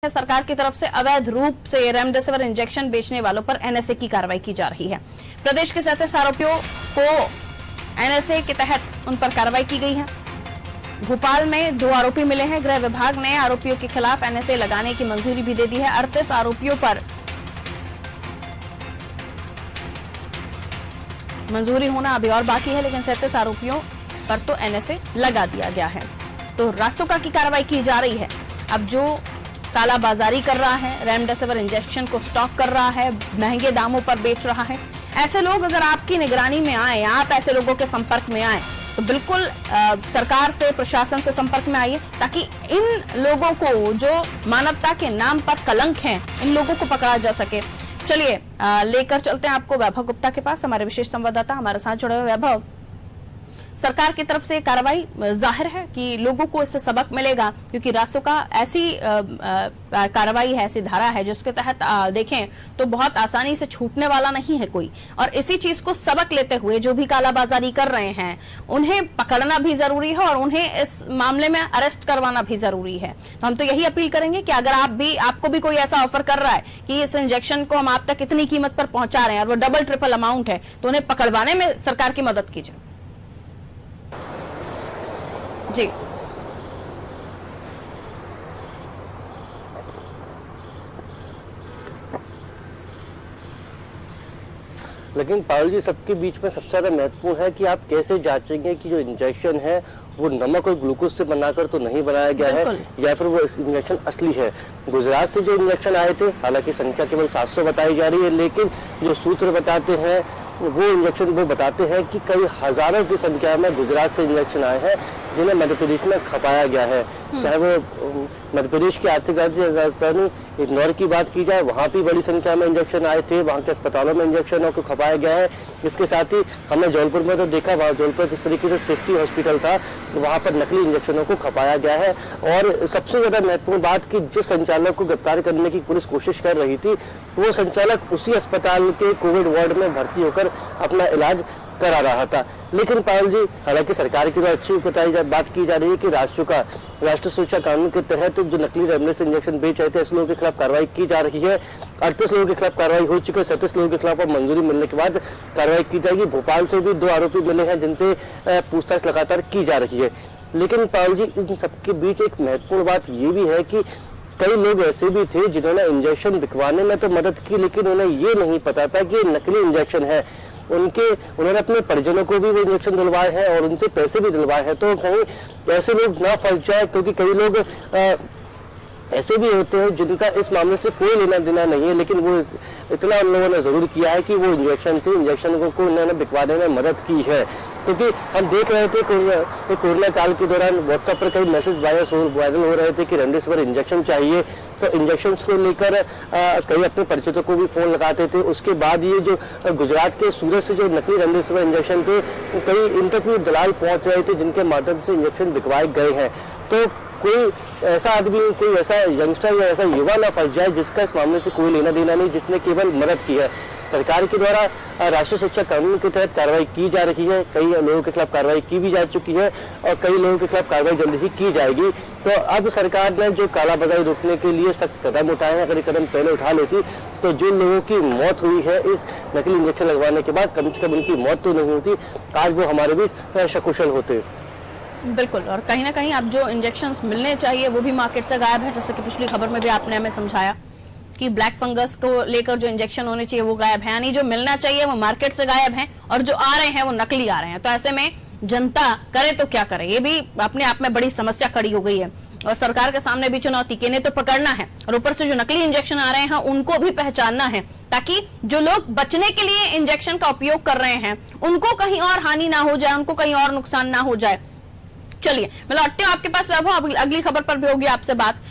सरकार की तरफ से अवैध रूप से रेमडेसिविर इंजेक्शन बेचने वालों पर एनएसए की कार्रवाई की जा रही है। प्रदेश के 37 आरोपियों को एनएसए के तहत उन पर कार्रवाई की गई है। भोपाल में 2 आरोपी मिले हैं। गृह विभाग ने आरोपियों के खिलाफ एनएसए लगाने की मंजूरी भी दे दी है। 38 आरोपियों पर मंजूरी होना अभी और बाकी है, लेकिन 37 आरोपियों पर तो एनएसए लगा दिया गया है। तो रासुका की कार्रवाई की जा रही है। अब जो कालाबाजारी कर रहा है, रेमडेसिविर इंजेक्शन को स्टॉक कर रहा है, महंगे दामों पर बेच रहा है, ऐसे लोग अगर आपकी निगरानी में आए, आप ऐसे लोगों के संपर्क में आए, तो बिल्कुल सरकार से, प्रशासन से संपर्क में आइए, ताकि इन लोगों को जो मानवता के नाम पर कलंक हैं, इन लोगों को पकड़ा जा सके। चलिए लेकर चलते हैं आपको वैभव गुप्ता के पास। हमारे विशेष संवाददाता हमारे साथ जुड़े हुए। वैभव, सरकार की तरफ से कार्रवाई, जाहिर है कि लोगों को इससे सबक मिलेगा, क्योंकि रासुका ऐसी कार्रवाई है, ऐसी धारा है जिसके तहत देखें तो बहुत आसानी से छूटने वाला नहीं है कोई। और इसी चीज को सबक लेते हुए जो भी कालाबाजारी कर रहे हैं उन्हें पकड़ना भी जरूरी है और उन्हें इस मामले में अरेस्ट करवाना भी जरूरी है। तो हम तो यही अपील करेंगे कि अगर आपको भी कोई ऐसा ऑफर कर रहा है कि इस इंजेक्शन को हम आप तक इतनी कीमत पर पहुंचा रहे हैं और वो डबल ट्रिपल अमाउंट है, तो उन्हें पकड़वाने में सरकार की मदद कीजिए। जी, लेकिन पायल जी, सबके बीच में सबसे ज्यादा महत्वपूर्ण है कि आप कैसे जांचेंगे कि जो इंजेक्शन है वो नमक और ग्लूकोज से बनाकर तो नहीं बनाया गया है या फिर वो इंजेक्शन असली है। गुजरात से जो इंजेक्शन आए थे, हालांकि संख्या केवल 700 बताई जा रही है, लेकिन जो सूत्र बताते हैं वो इंजेक्शन वो बताते हैं कि कई हजारों की संख्या में गुजरात से इंजेक्शन आए हैं जिन्हें मध्य प्रदेश में खपाया गया है। चाहे वो मध्य प्रदेश की आर्थिक राजधानी इंदौर की बात की जाए, वहाँ भी बड़ी संख्या में इंजेक्शन आए थे, वहाँ के अस्पतालों में इंजेक्शनों को खपाया गया है। इसके साथ ही हमने जौनपुर में तो देखा, वहाँ जौनपुर किस तरीके से सेफ्टी हॉस्पिटल था, वहाँ पर नकली इंजेक्शनों को खपाया गया है। और सबसे ज्यादा महत्वपूर्ण बात कि जिस संचालक को गिरफ्तार करने की पुलिस कोशिश कर रही थी, वो संचालक उसी अस्पताल के कोविड वार्ड में भर्ती होकर अपना इलाज करा रहा था। लेकिन पायल जी, हालांकि सरकार की तो अच्छी बात की जा रही है कि रासुका, राष्ट्रीय सुरक्षा कानून के तहत जो नकली रेमडेसिविर इंजेक्शन बेच रहे थे, ऐसे लोगों के खिलाफ कार्रवाई की जा रही है। 38 लोगों के खिलाफ कार्रवाई हो चुकी है। 37 लोगों के खिलाफ अब मंजूरी मिलने के बाद कार्रवाई की जाएगी। भोपाल से भी 2 आरोपी मिले हैं जिनसे पूछताछ लगातार की जा रही है। लेकिन पायल जी, इन सबके बीच एक महत्वपूर्ण बात ये भी है कि कई लोग ऐसे भी थे जिन्होंने इंजेक्शन बिकवाने में तो मदद की, लेकिन उन्हें ये नहीं पता था कि नकली इंजेक्शन है। उन्होंने अपने परिजनों को भी वो इंजेक्शन दिलवाए हैं और उनसे पैसे भी दिलवाए हैं। तो कहीं ऐसे लोग ना फंस जाए, क्योंकि कई लोग ऐसे भी होते हैं जिनका इस मामले से कोई लेना देना नहीं है, लेकिन वो इतना उन लोगों ने जरूर किया है कि वो इंजेक्शन को उन्होंने बिकवाने में मदद की है। क्योंकि हम देख रहे थे कोरोना काल के दौरान व्हाट्सएप पर कई मैसेज वायरल हो रहे थे कि रेमडेसिविर इंजेक्शन चाहिए, तो इंजेक्शन को लेकर कई अपने परिचितों को भी फोन लगाते थे। उसके बाद ये जो गुजरात के सूरत से जो नकली रेमडेसिविर इंजेक्शन थे, कई इन तक भी दलाल पहुंच रहे थे जिनके माध्यम से इंजेक्शन बिकवाए गए हैं। तो कोई ऐसा आदमी, कोई ऐसा यंगस्टर या ऐसा युवा ना फंस जाए जिसका इस मामले से कोई लेना देना नहीं, जिसने केवल मदद की है। सरकार के द्वारा राष्ट्रीय शिक्षा कानून के तहत कार्रवाई की जा रही है। कई लोगों के खिलाफ कार्रवाई की भी जा चुकी है और कई लोगों के खिलाफ कार्रवाई जल्द ही की जाएगी। तो अब सरकार ने जो कालाबाजारी रोकने के लिए सख्त कदम उठाए हैं, अगर ये कदम पहले उठा लेती तो जिन लोगों की मौत हुई है इस नकली इंजेक्शन लगवाने के बाद, कम से कम उनकी मौत तो नहीं होती, आज वो हमारे भी सकुशल होते। बिल्कुल। और कहीं ना कहीं अब जो इंजेक्शंस मिलने चाहिए वो भी मार्केट से गायब है, जैसे कि पिछली खबर में भी आपने हमें समझाया कि ब्लैक फंगस को लेकर जो इंजेक्शन होने चाहिए वो गायब है, यानी जो मिलना चाहिए वो मार्केट से गायब है और जो आ रहे हैं वो नकली आ रहे हैं। तो ऐसे में जनता करे तो क्या करे, ये भी अपने आप में बड़ी समस्या खड़ी हो गई है और सरकार के सामने भी चुनौती कि इन्हें तो पकड़ना है और ऊपर से जो नकली इंजेक्शन आ रहे हैं उनको भी पहचानना है, ताकि जो लोग बचने के लिए इंजेक्शन का उपयोग कर रहे हैं उनको कहीं और हानि ना हो जाए, उनको कहीं और नुकसान ना हो जाए। चलिए मैं लौटती हूँ आपके पास वैभव, अगली खबर पर भी होगी आपसे बात।